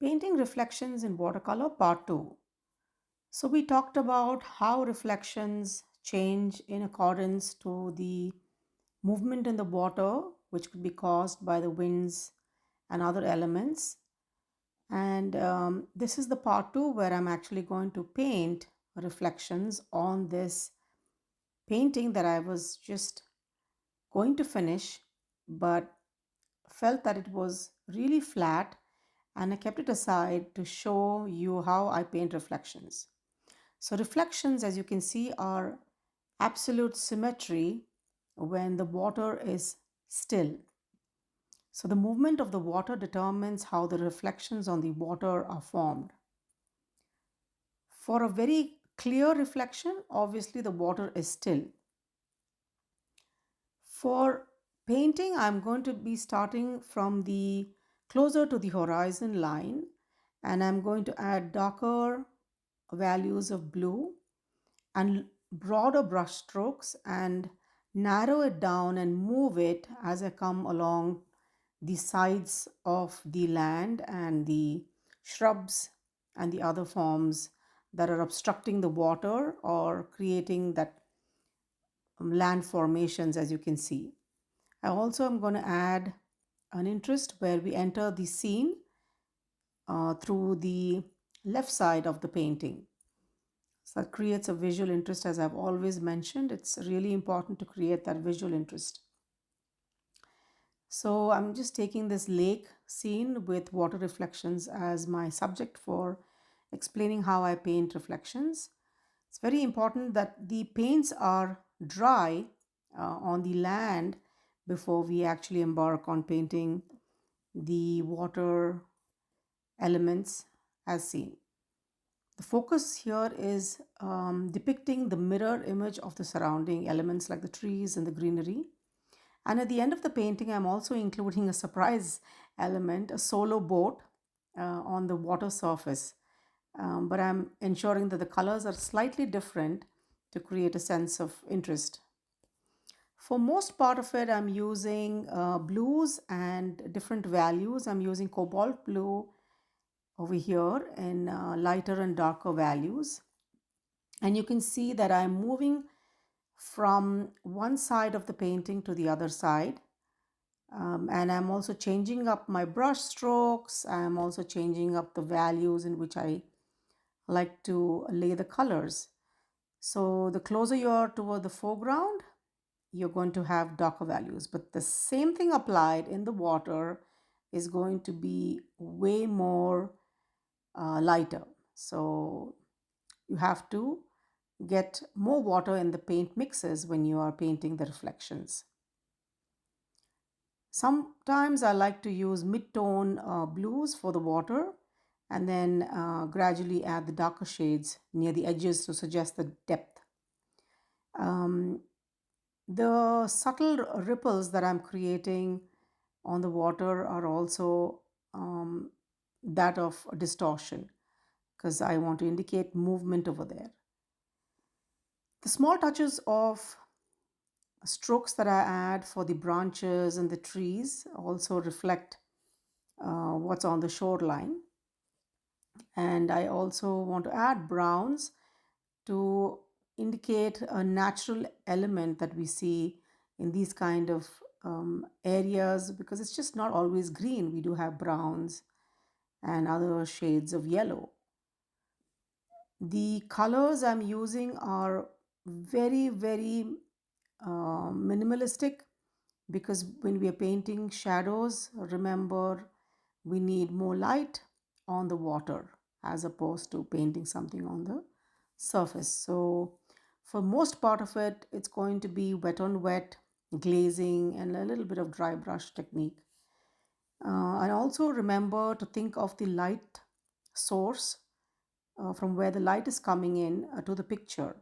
Painting reflections in watercolor part 2. So we talked about how reflections change in accordance to the movement in the water, which could be caused by the winds and other elements. And this is the part 2 where I'm actually going to paint reflections on this painting that I was just going to finish, but felt that it was really flat, and I kept it aside to show you how I paint reflections. So, reflections, as you can see, are absolute symmetry when the water is still. So, the movement of the water determines how the reflections on the water are formed. For a very clear reflection, obviously the water is still. For painting, I'm going to be starting from the closer to the horizon line, and I'm going to add darker values of blue and broader brush strokes and narrow it down and move it as I come along the sides of the land and the shrubs and the other forms that are obstructing the water or creating that land formations, as you can see. I also am going to add an interest where we enter the scene through the left side of the painting. So that creates a visual interest, as I've always mentioned. It's really important to create that visual interest. So I'm just taking this lake scene with water reflections as my subject for explaining how I paint reflections. It's very important that the paints are dry on the land before we actually embark on painting the water elements as seen. The focus here is depicting the mirror image of the surrounding elements like the trees and the greenery. And at the end of the painting, I'm also including a surprise element, a solo boat on the water surface. But I'm ensuring that the colors are slightly different to create a sense of interest. For most part of it, I'm using blues and different values. I'm using cobalt blue over here in lighter and darker values. And you can see that I'm moving from one side of the painting to the other side. And I'm also changing up my brush strokes. I'm also changing up the values in which I like to lay the colors. So the closer you are toward the foreground, you're going to have darker values. But the same thing applied in the water is going to be way more lighter. So you have to get more water in the paint mixes when you are painting the reflections. Sometimes I like to use mid-tone blues for the water and then gradually add the darker shades near the edges to suggest the depth. Um, the subtle ripples that I'm creating on the water are also that of distortion because I want to indicate movement over there. The small touches of strokes that I add for the branches and the trees also reflect what's on the shoreline. And I also want to add browns to indicate a natural element that we see in these kind of areas because it's just not always green. We do have browns and other shades of yellow. The colors I'm using are very minimalistic because when we are painting shadows, remember we need more light on the water as opposed to painting something on the surface. So for most part of it, it's going to be wet on wet, glazing, and a little bit of dry brush technique. And also remember to think of the light source from where the light is coming in to the picture.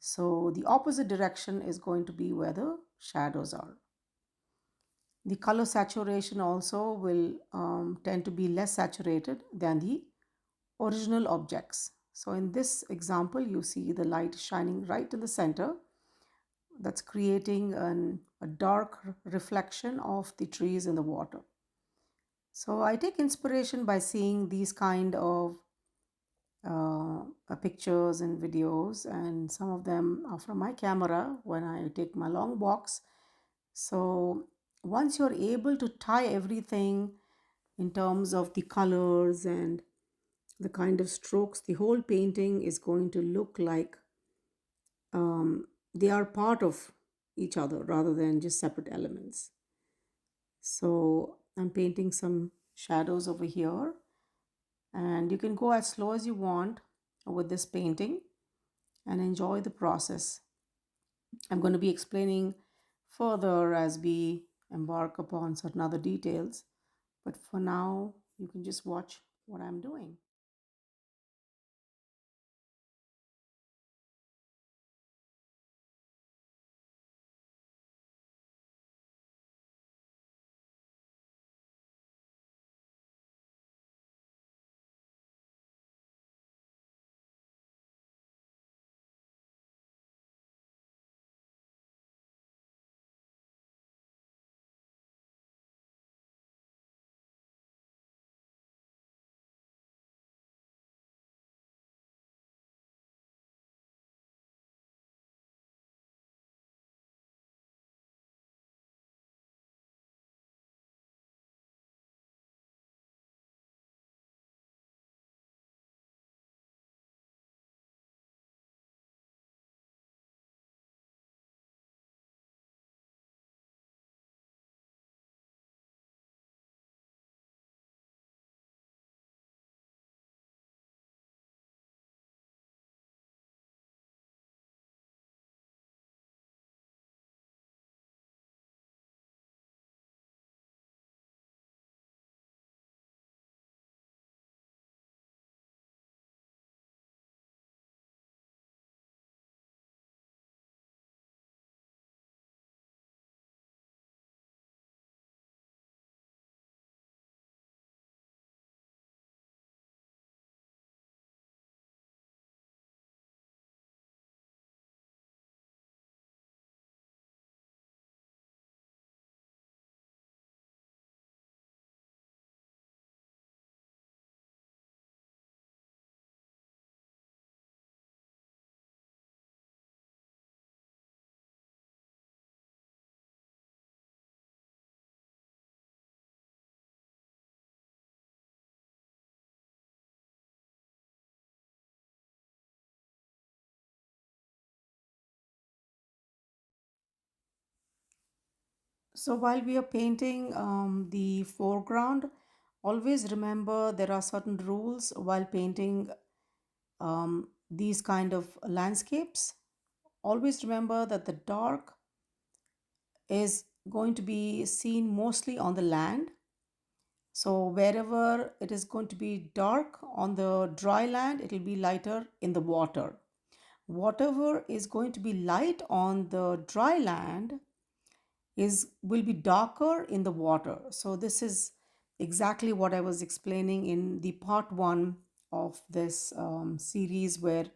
So the opposite direction is going to be where the shadows are. The color saturation also will tend to be less saturated than the original objects. So in this example, you see the light shining right in the center. That's creating a dark reflection of the trees in the water. So I take inspiration by seeing these kind of pictures and videos, and some of them are from my camera when I take my long walks. So once you're able to tie everything in terms of the colors and the kind of strokes, the whole painting is going to look like they are part of each other rather than just separate elements. So I'm painting some shadows over here, and you can go as slow as you want with this painting and enjoy the process. I'm going to be explaining further as we embark upon certain other details, but for now, you can just watch what I'm doing. So while we are painting the foreground, always remember there are certain rules while painting these kind of landscapes. Always remember that the dark is going to be seen mostly on the land. So wherever it is going to be dark on the dry land, it will be lighter in the water. Whatever is going to be light on the dry land is will be darker in the water. So this is exactly what I was explaining in the part one of this series, where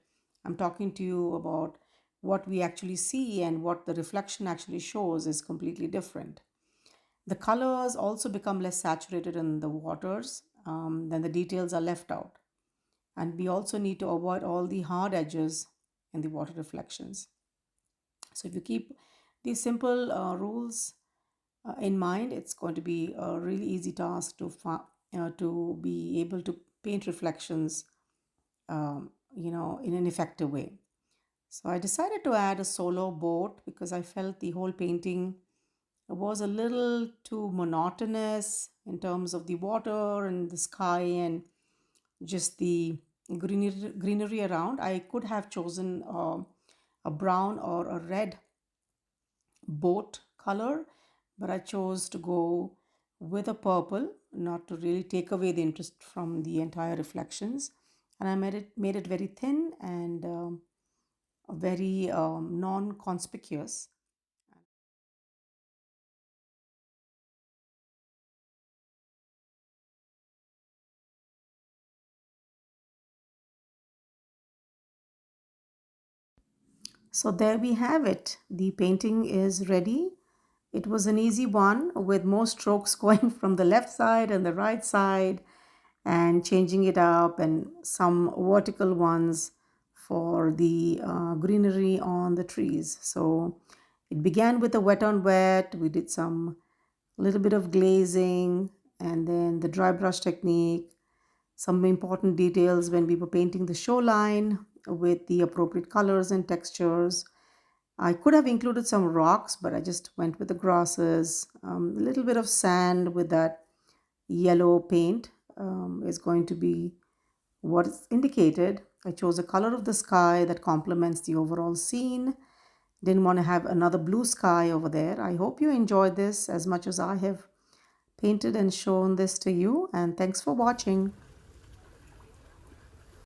I'm talking to you about what we actually see and what the reflection actually shows is completely different. The colors also become less saturated in the waters, then the details are left out. And we also need to avoid all the hard edges in the water reflections. So if you keep these simple rules in mind, it's going to be a really easy task to be able to paint reflections, in an effective way. So I decided to add a solo boat because I felt the whole painting was a little too monotonous in terms of the water and the sky and just the greenery around. I could have chosen a brown or a red boat color, but I chose to go with a purple, not to really take away the interest from the entire reflections. And I made it very thin and very non-conspicuous. So there we have it. The painting is ready. It was an easy one with more strokes going from the left side and the right side and changing it up, and some vertical ones for the greenery on the trees. So it began with a wet on wet. We did some little bit of glazing and then the dry brush technique, some important details when we were painting the shoreline with the appropriate colors and textures. I could have included some rocks, but I just went with the grasses. A little bit of sand with that yellow paint is going to be what is indicated. I chose a color of the sky that complements the overall scene. Didn't want to have another blue sky over there. I hope you enjoyed this as much as I have painted and shown this to you, and thanks for watching.